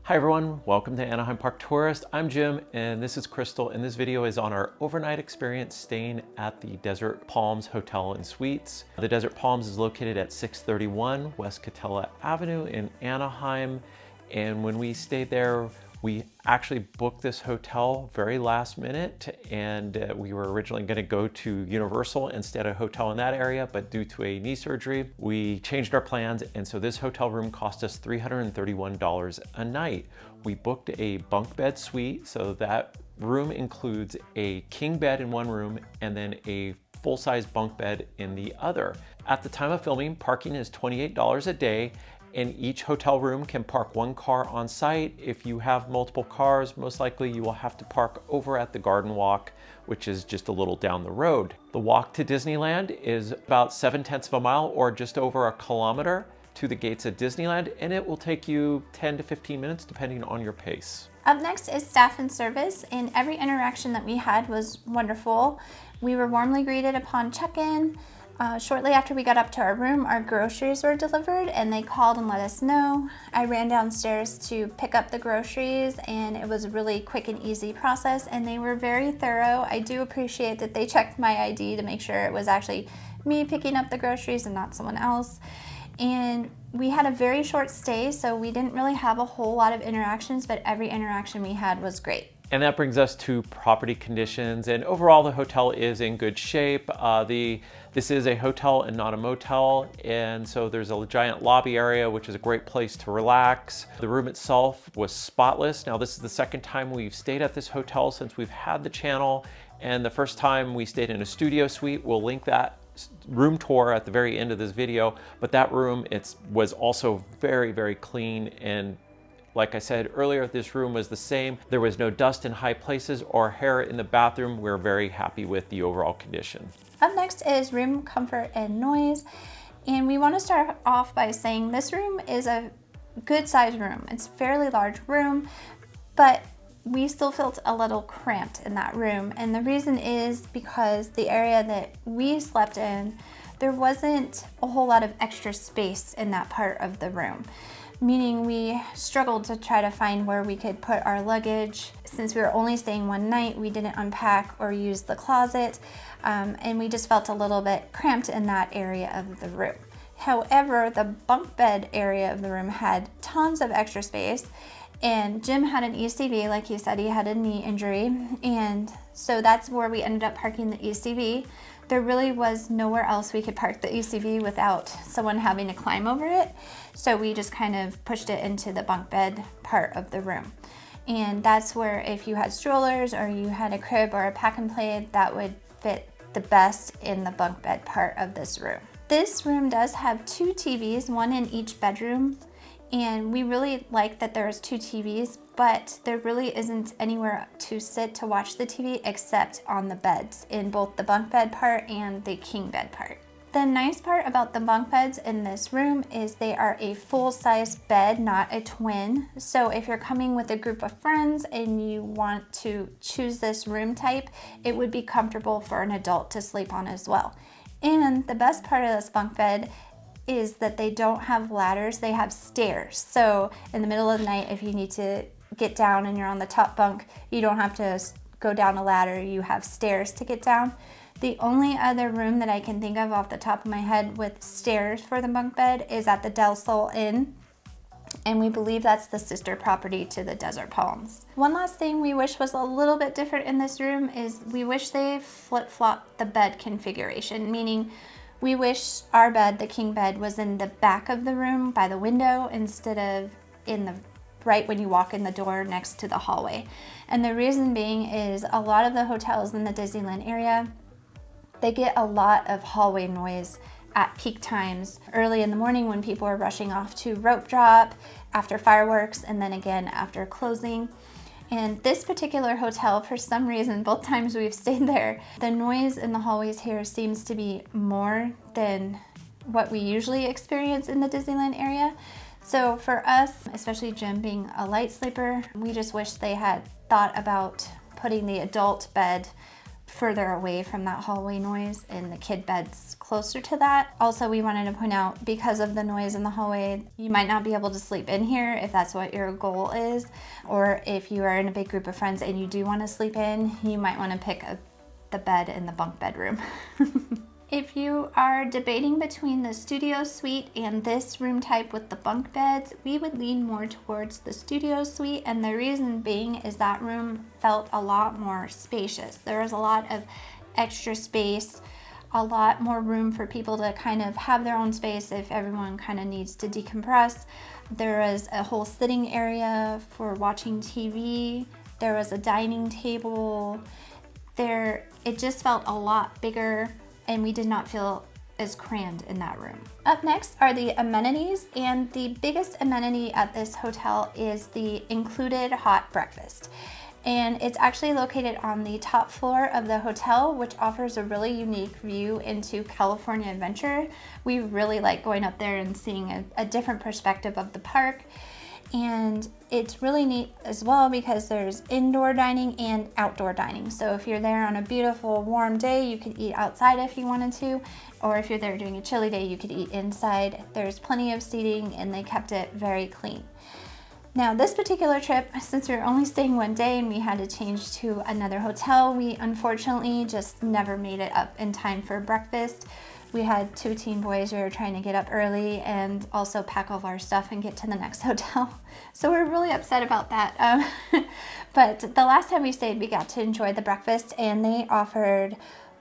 Hi everyone, welcome to Anaheim Park Tourist. I'm Jim and this is Crystal, and this video is on our overnight experience staying at the Desert Palms Hotel and Suites. The Desert Palms is located at 631 West Catella Avenue in Anaheim, and when we stayed there, we actually booked this hotel very last minute, and we were originally going to go to Universal and stay at a hotel in that area, but due to a knee surgery, we changed our plans, and so this hotel room cost us $331 a night. We booked a bunk bed suite, so that room includes a king bed in one room and then a full-size bunk bed in the other. At the time of filming, parking is $28 a day, and each hotel room can park one car on site. If you have multiple cars, most likely you will have to park over at the Garden Walk, which is just a little down the road. The walk to Disneyland is about 7/10 of a mile or just over a kilometer to the gates of Disneyland, and it will take you 10 to 15 minutes depending on your pace. Up next is staff and service, and every interaction that we had was wonderful. We were warmly greeted upon check-in. Shortly after we got up to our room, our groceries were delivered and they called and let us know. I ran downstairs to pick up the groceries, and it was a really quick and easy process, and they were very thorough. I do appreciate that they checked my ID to make sure it was actually me picking up the groceries and not someone else. And we had a very short stay, so we didn't really have a whole lot of interactions, but every interaction we had was great. And that brings us to property conditions, and overall the hotel is in good shape. This is a hotel and not a motel, and so there's a giant lobby area, which is a great place to relax. The room itself was spotless. Now, this is the second time we've stayed at this hotel since we've had the channel, and the first time we stayed in a studio suite. We'll link that room tour at the very end of this video, but that room was also very, very clean, and like I said earlier, this room was the same. There was no dust in high places or hair in the bathroom. We're very happy with the overall condition. Up next is room comfort and noise. And we want to start off by saying this room is a good sized room. It's a fairly large room, but we still felt a little cramped in that room. And the reason is because the area that we slept in, there wasn't a whole lot of extra space in that part of the room. Meaning we struggled to try to find where we could put our luggage. Since we were only staying one night, we didn't unpack or use the closet, and we just felt a little bit cramped in that area of the room. However, the bunk bed area of the room had tons of extra space, and Jim had an ECV, like he said, he had a knee injury, and so that's where we ended up parking the ECV. There really was nowhere else we could park the ECV without someone having to climb over it. So we just kind of pushed it into the bunk bed part of the room. And that's where if you had strollers or you had a crib or a pack and play, that would fit the best in the bunk bed part of this room. This room does have two TVs, one in each bedroom. And we really like that there's two TVs, but there really isn't anywhere to sit to watch the TV except on the beds in both the bunk bed part and the king bed part. The nice part about the bunk beds in this room is they are a full-size bed, not a twin. So if you're coming with a group of friends and you want to choose this room type, it would be comfortable for an adult to sleep on as well. And the best part of this bunk bed is that they don't have ladders, they have stairs. So in the middle of the night, if you need to get down and you're on the top bunk, you don't have to go down a ladder, you have stairs to get down. The only other room that I can think of off the top of my head with stairs for the bunk bed is at the Del Sol Inn, and we believe that's the sister property to the Desert Palms. One last thing we wish was a little bit different in this room is we wish they flip-flopped the bed configuration, meaning we wish our bed, the king bed, was in the back of the room by the window instead of in the right when you walk in the door next to the hallway. And the reason being is a lot of the hotels in the Disneyland area, they get a lot of hallway noise at peak times, early in the morning when people are rushing off to rope drop, after fireworks, and then again after closing. And this particular hotel, for some reason, both times we've stayed there, the noise in the hallways here seems to be more than what we usually experience in the Disneyland area. So for us, especially Jim being a light sleeper, we just wish they had thought about putting the adult bed further away from that hallway noise and the kid beds closer to that. Also, we wanted to point out, because of the noise in the hallway, you might not be able to sleep in here if that's what your goal is, or if you are in a big group of friends and you do want to sleep in, you might want to pick the bed in the bunk bedroom. If you are debating between the studio suite and this room type with the bunk beds, we would lean more towards the studio suite, and the reason being is that room felt a lot more spacious. There was a lot of extra space, a lot more room for people to kind of have their own space if everyone kind of needs to decompress. There was a whole sitting area for watching TV. There was a dining table. It just felt a lot bigger, and we did not feel as crammed in that room. Up next are the amenities, and the biggest amenity at this hotel is the included hot breakfast. And it's actually located on the top floor of the hotel, which offers a really unique view into California Adventure. We really like going up there and seeing a different perspective of the park. And it's really neat as well because there's indoor dining and outdoor dining. So if you're there on a beautiful warm day, you could eat outside if you wanted to, or if you're there doing a chilly day, you could eat inside. There's plenty of seating and they kept it very clean. Now this particular trip, since we were only staying one day and we had to change to another hotel, we unfortunately just never made it up in time for breakfast. We had 2 teen boys. We were trying to get up early and also pack all of our stuff and get to the next hotel. So we're really upset about that. But the last time we stayed, we got to enjoy the breakfast, and they offered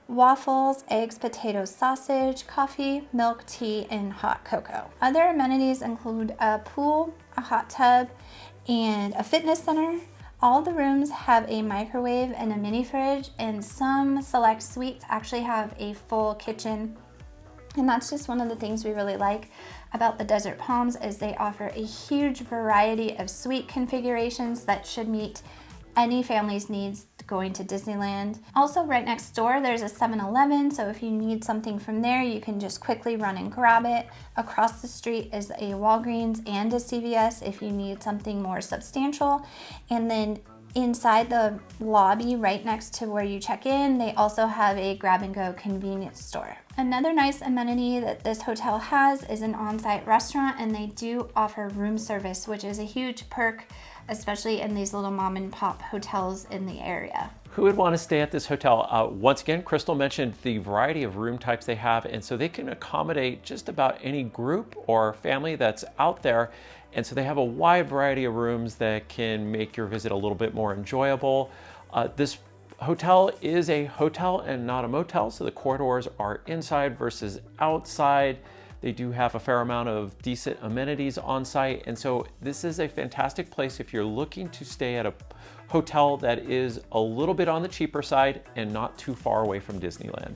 waffles, eggs, potatoes, sausage, coffee, milk, tea, and hot cocoa. Other amenities include a pool, a hot tub, and a fitness center. All the rooms have a microwave and a mini fridge, and some select suites actually have a full kitchen. And that's just one of the things we really like about the Desert Palms, is they offer a huge variety of suite configurations that should meet any family's needs going to Disneyland. Also, right next door there's a 7-Eleven, so if you need something from there, you can just quickly run and grab it. Across the street is a Walgreens and a CVS if you need something more substantial. And then inside the lobby, right next to where you check in, they also have a grab-and-go convenience store. Another nice amenity that this hotel has is an on-site restaurant, and they do offer room service, which is a huge perk, especially in these little mom-and-pop hotels in the area. Who would want to stay at this hotel? Once again, Crystal mentioned the variety of room types they have, and so they can accommodate just about any group or family that's out there. And so they have a wide variety of rooms that can make your visit a little bit more enjoyable. This hotel is a hotel and not a motel, so the corridors are inside versus outside. They do have a fair amount of decent amenities on site, and so this is a fantastic place if you're looking to stay at a hotel that is a little bit on the cheaper side and not too far away from Disneyland.